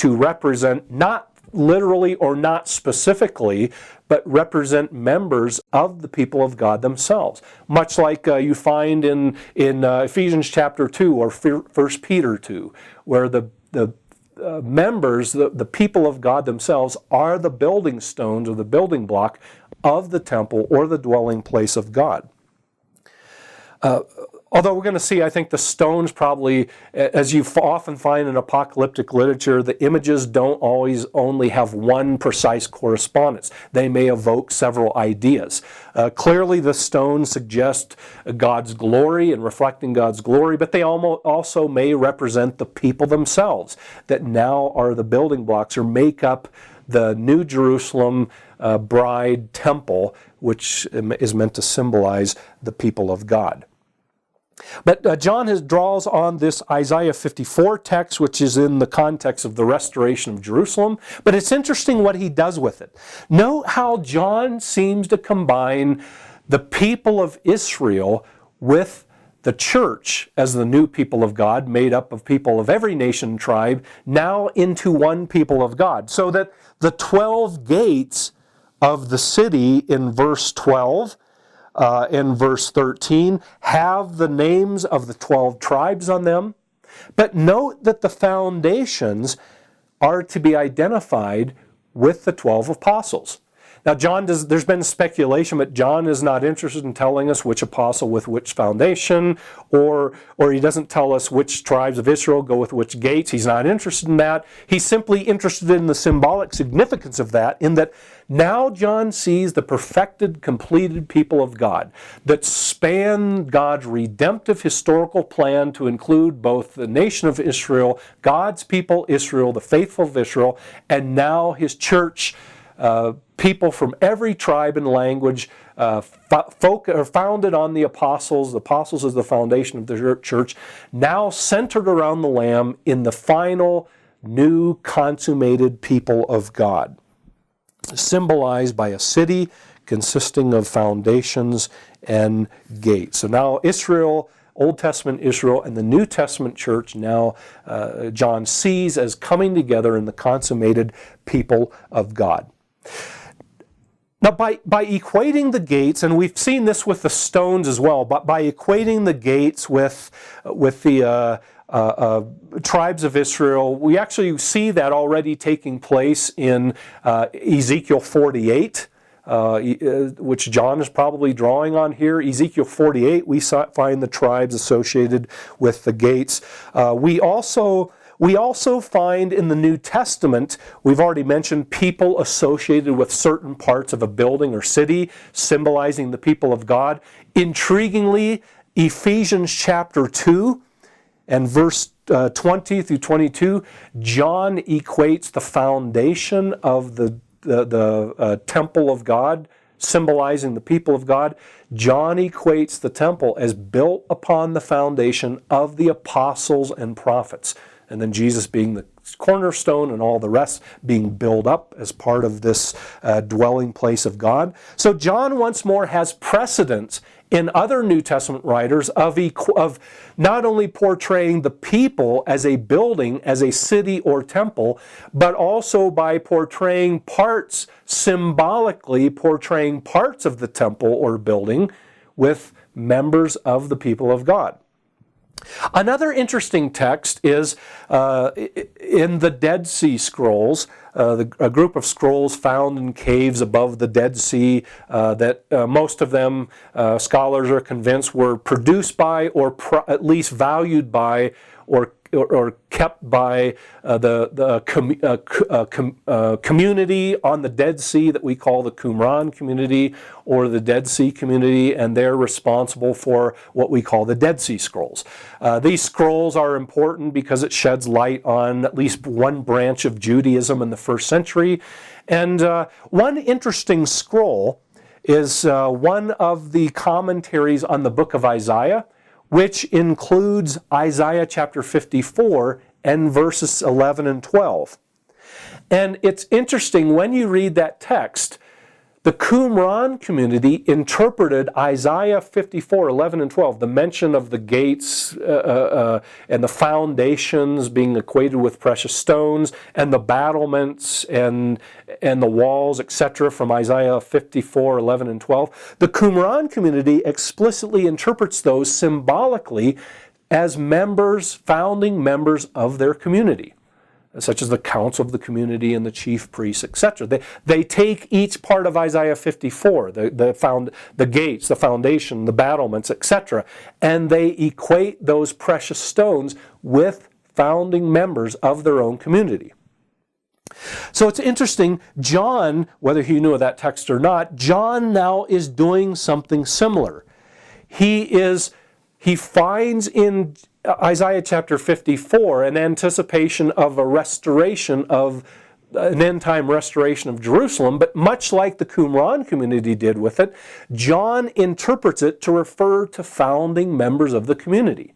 represent, not literally or not specifically, but represent members of the people of God themselves. Much like you find in Ephesians chapter 2 or 1 Peter 2, where the members, the people of God themselves, are the building stones or the building block of the temple or the dwelling place of God. Although we're going to see, I think the stones probably, as you often find in apocalyptic literature, the images don't always only have one precise correspondence. They may evoke several ideas. Clearly the stones suggest God's glory and reflecting God's glory, but they also may represent the people themselves that now are the building blocks or make up the New Jerusalem bride temple, which is meant to symbolize the people of God. But John draws on this Isaiah 54 text, which is in the context of the restoration of Jerusalem. But it's interesting what he does with it. Note how John seems to combine the people of Israel with the church as the new people of God, made up of people of every nation and tribe, now into one people of God. So that the 12 gates of the city in verse 12 in verse 13 have the names of the 12 tribes on them. But note that the foundations are to be identified with the 12 apostles. Now, there's been speculation, but John is not interested in telling us which apostle with which foundation, or he doesn't tell us which tribes of Israel go with which gates. He's not interested in that. He's simply interested in the symbolic significance of that, in that now John sees the perfected, completed people of God that span God's redemptive historical plan to include both the nation of Israel, God's people Israel, the faithful of Israel, and now his church, people from every tribe and language, are founded on the apostles. The apostles is the foundation of the church, now centered around the Lamb in the final, new, consummated people of God, symbolized by a city consisting of foundations and gates. So now Israel, Old Testament Israel, and the New Testament church now John sees as coming together in the consummated people of God. Now, by equating the gates, and we've seen this with the stones as well, but by equating the gates with the tribes of Israel, we actually see that already taking place in Ezekiel 48, which John is probably drawing on here. Ezekiel 48, we find the tribes associated with the gates. We also find in the New Testament, we've already mentioned people associated with certain parts of a building or city, symbolizing the people of God. Intriguingly, Ephesians chapter 2 and verse 20 through 22, John equates the foundation of the temple of God, symbolizing the people of God. John equates the temple as built upon the foundation of the apostles and prophets. And then Jesus being the cornerstone and all the rest being built up as part of this dwelling place of God. So John once more has precedence in other New Testament writers of not only portraying the people as a building, as a city or temple, but also by portraying parts, symbolically portraying parts of the temple or building with members of the people of God. Another interesting text is in the Dead Sea Scrolls, a group of scrolls found in caves above the Dead Sea that most of them, scholars are convinced, were produced by or at least valued by or kept by the community on the Dead Sea that we call the Qumran community or the Dead Sea community, and they're responsible for what we call the Dead Sea Scrolls. These scrolls are important because it sheds light on at least one branch of Judaism in the first century. And one interesting scroll is one of the commentaries on the book of Isaiah, which includes Isaiah chapter 54 and verses 11 and 12. And it's interesting, when you read that text, the Qumran community interpreted Isaiah 54, 11 and 12, the mention of the gates and the foundations being equated with precious stones, and the battlements and the walls, etc., from Isaiah 54, 11 and 12. The Qumran community explicitly interprets those symbolically as members, founding members of their community, such as the council of the community and the chief priests, etc. They take each part of Isaiah 54, the gates, the foundation, the battlements, etc., and they equate those precious stones with founding members of their own community. So it's interesting, John, whether he knew of that text or not, John now is doing something similar. He finds in Isaiah chapter 54 an anticipation of a restoration of an end-time restoration of Jerusalem, but much like the Qumran community did with it, John interprets it to refer to founding members of the community.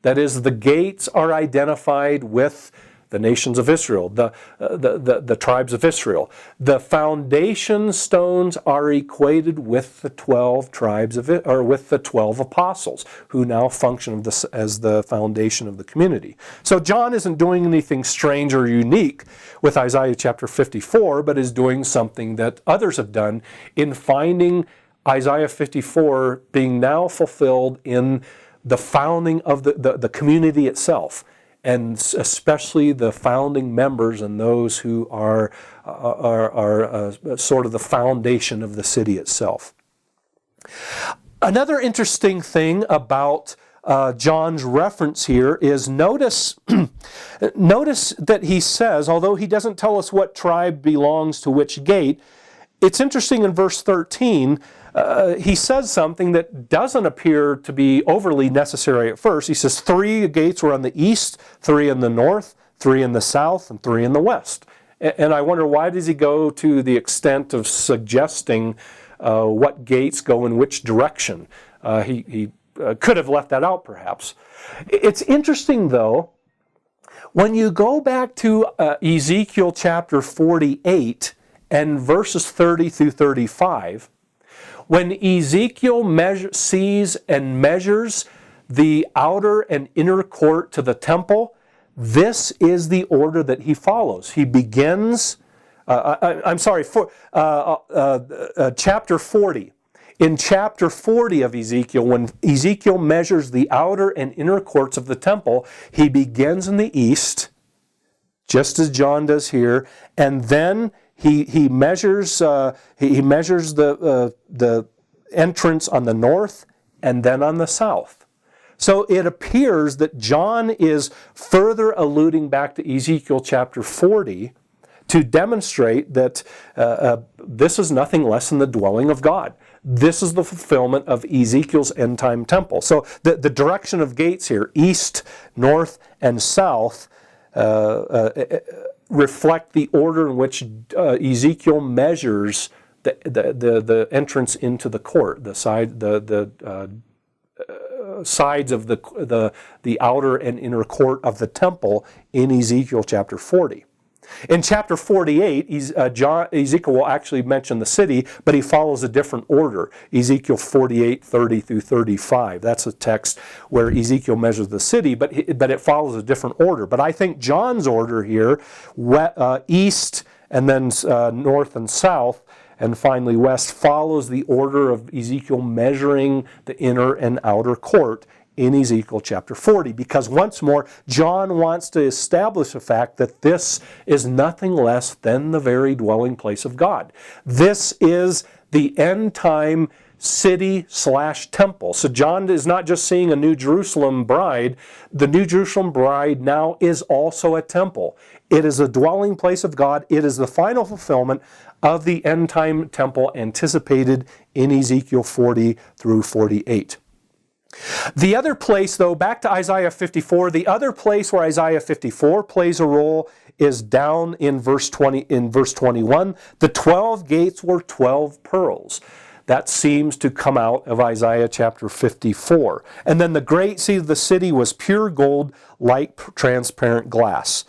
That is, the gates are identified with the nations of Israel, the tribes of Israel. The foundation stones are equated with the 12 tribes of it, or with the 12 apostles, who now function as the foundation of the community. So John isn't doing anything strange or unique with Isaiah chapter 54, but is doing something that others have done in finding Isaiah 54 being now fulfilled in the founding of the community itself. and especially the founding members and those who are sort of the foundation of the city itself. Another interesting thing about John's reference here is notice that he says, although he doesn't tell us what tribe belongs to which gate, it's interesting in verse 13, he says something that doesn't appear to be overly necessary at first. He says 3 gates were on the east, 3 in the north, 3 in the south, and 3 in the west. And I wonder, why does he go to the extent of suggesting what gates go in which direction? He could have left that out, perhaps. It's interesting, though, when you go back to Ezekiel chapter 48 and verses 30 through 35, when Ezekiel sees and measures the outer and inner court to the temple, this is the order that he follows. He begins, chapter 40. In chapter 40 of Ezekiel, when Ezekiel measures the outer and inner courts of the temple, he begins in the east, just as John does here, and then he measures the entrance on the north and then on the south. So it appears that John is further alluding back to Ezekiel chapter 40 to demonstrate that this is nothing less than the dwelling of God. This is the fulfillment of Ezekiel's end-time temple. So the direction of gates here, east, north, and south, reflect the order in which Ezekiel measures the entrance into the court, the sides of the outer and inner court of the temple in Ezekiel chapter 40. In chapter 48, Ezekiel will actually mention the city, but he follows a different order. Ezekiel 48, 30 through 35. That's a text where Ezekiel measures the city, but it follows a different order. But I think John's order here, east and then north and south, and finally west, follows the order of Ezekiel measuring the inner and outer court in Ezekiel chapter 40, because once more, John wants to establish the fact that this is nothing less than the very dwelling place of God. This is the end-time city/temple. So John is not just seeing a New Jerusalem bride. The New Jerusalem bride now is also a temple. It is a dwelling place of God. It is the final fulfillment of the end-time temple anticipated in Ezekiel 40 through 48. The other place, though, back to Isaiah 54, the other place where Isaiah 54 plays a role is down in verse 21. The 12 gates were 12 pearls. That seems to come out of Isaiah chapter 54. And then the great seat of the city was pure gold like transparent glass.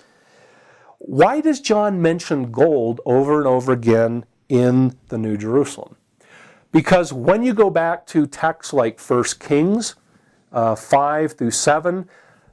Why does John mention gold over and over again in the New Jerusalem? Because when you go back to texts like 1 Kings 5 through 7,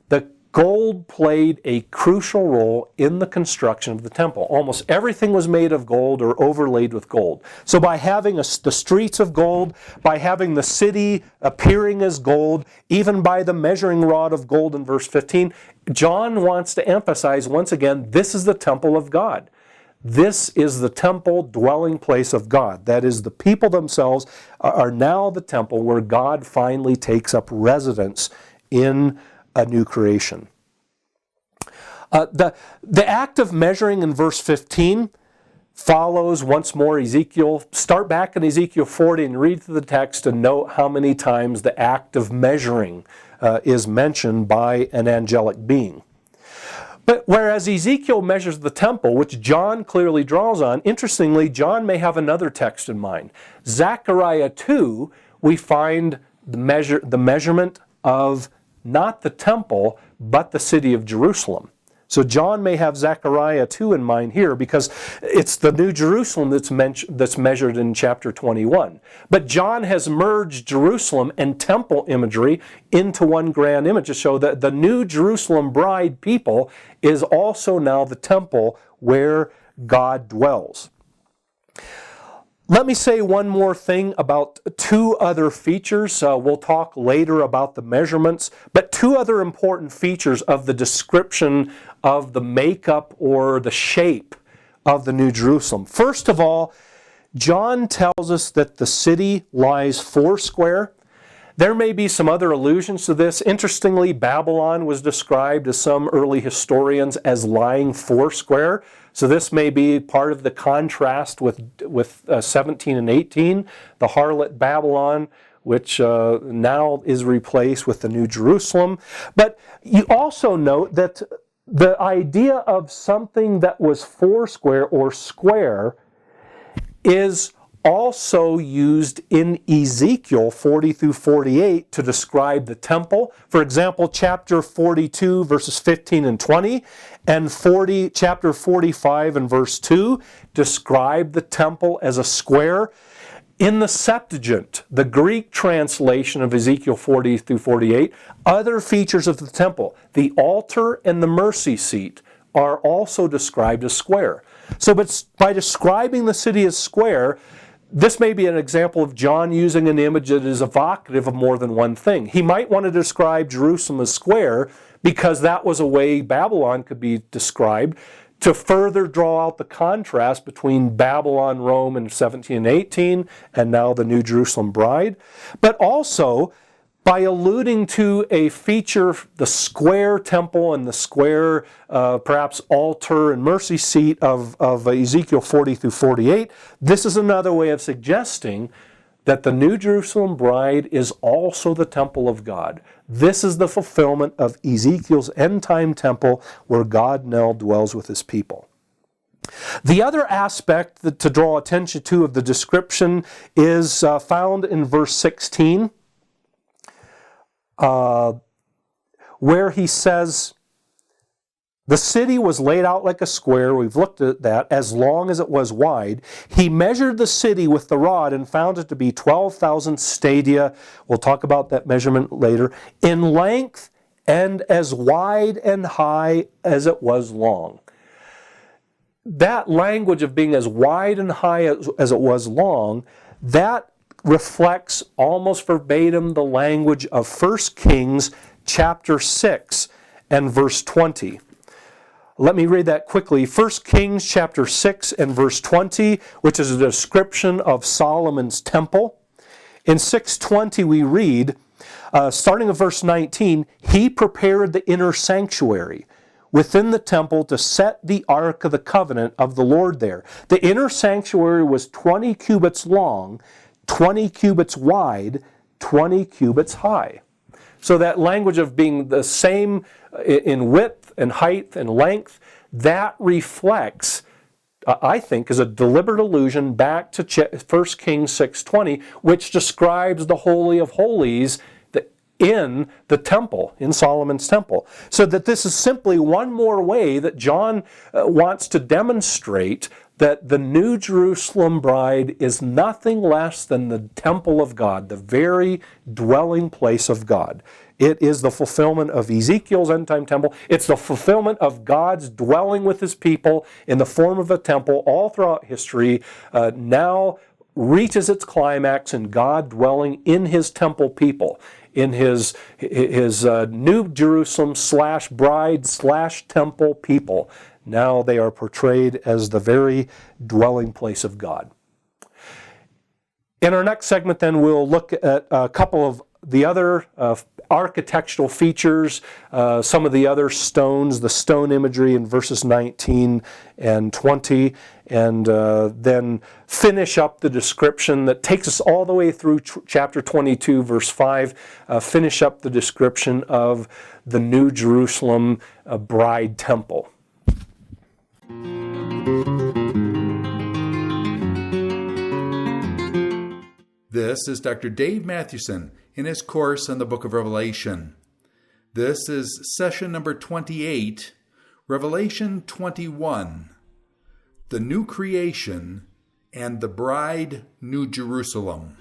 the gold played a crucial role in the construction of the temple. Almost everything was made of gold or overlaid with gold. So by having the streets of gold, by having the city appearing as gold, even by the measuring rod of gold in verse 15, John wants to emphasize once again, this is the temple of God. This is the temple dwelling place of God. That is, the people themselves are now the temple where God finally takes up residence in a new creation. The act of measuring in verse 15 follows once more Ezekiel. Start back in Ezekiel 40 and read through the text and note how many times the act of measuring is mentioned by an angelic being. But whereas Ezekiel measures the temple, which John clearly draws on, interestingly, John may have another text in mind. Zechariah 2, we find the measurement of not the temple, but the city of Jerusalem. So John may have Zechariah 2 in mind here because it's the New Jerusalem that's measured in chapter 21. But John has merged Jerusalem and temple imagery into one grand image to show that the New Jerusalem bride people is also now the temple where God dwells. Let me say one more thing about two other features. We'll talk later about the measurements, but two other important features of the description of the makeup or the shape of the New Jerusalem. First of all, John tells us that the city lies foursquare. There may be some other allusions to this. Interestingly, Babylon was described as some early historians as lying foursquare. So this may be part of the contrast with 17 and 18, the harlot Babylon, which now is replaced with the New Jerusalem. But you also note that the idea of something that was foursquare or square is also used in Ezekiel 40 through 48 to describe the temple. For example, chapter 42 verses 15 and 20 and chapter 45 and verse 2 describe the temple as a square. In the Septuagint, the Greek translation of Ezekiel 40 through 48, other features of the temple, the altar and the mercy seat, are also described as square. So by describing the city as square, this may be an example of John using an image that is evocative of more than one thing. He might want to describe Jerusalem as square because that was a way Babylon could be described to further draw out the contrast between Babylon, Rome in 17 and 18 and now the New Jerusalem bride. But also, by alluding to a feature, the square temple and the square, perhaps altar and mercy seat of Ezekiel 40 through 48, this is another way of suggesting that the New Jerusalem bride is also the temple of God. This is the fulfillment of Ezekiel's end-time temple where God now dwells with his people. The other aspect to draw attention to of the description is found in verse 16. Where he says, the city was laid out like a square, we've looked at that, as long as it was wide. He measured the city with the rod and found it to be 12,000 stadia, we'll talk about that measurement later, in length and as wide and high as it was long. That language of being as wide and high as it was long, that reflects almost verbatim the language of 1 Kings chapter 6 and verse 20. Let me read that quickly. 1 Kings chapter 6 and verse 20, which is a description of Solomon's temple. In 6:20 we read, starting at verse 19, he prepared the inner sanctuary within the temple to set the ark of the covenant of the Lord there. The inner sanctuary was 20 cubits long, 20 cubits wide, 20 cubits high. So that language of being the same in width and height and length, that reflects, I think, is a deliberate allusion back to 1 Kings 6:20, which describes the Holy of Holies in the temple, in Solomon's temple. So that this is simply one more way that John wants to demonstrate that the New Jerusalem bride is nothing less than the temple of God, the very dwelling place of God. It is the fulfillment of Ezekiel's end-time temple. It's the fulfillment of God's dwelling with his people in the form of a temple all throughout history, now reaches its climax in God dwelling in his temple people, in his New Jerusalem / bride / temple people. Now they are portrayed as the very dwelling place of God. In our next segment then, we'll look at a couple of the other architectural features, some of the other stones, the stone imagery in verses 19 and 20, and then finish up the description that takes us all the way through chapter 22, verse 5, finish up the description of the New Jerusalem bride temple. This is Dr. Dave Mathewson in his course on the book of Revelation. This is session number 28, Revelation 21, the new creation and the bride, New Jerusalem.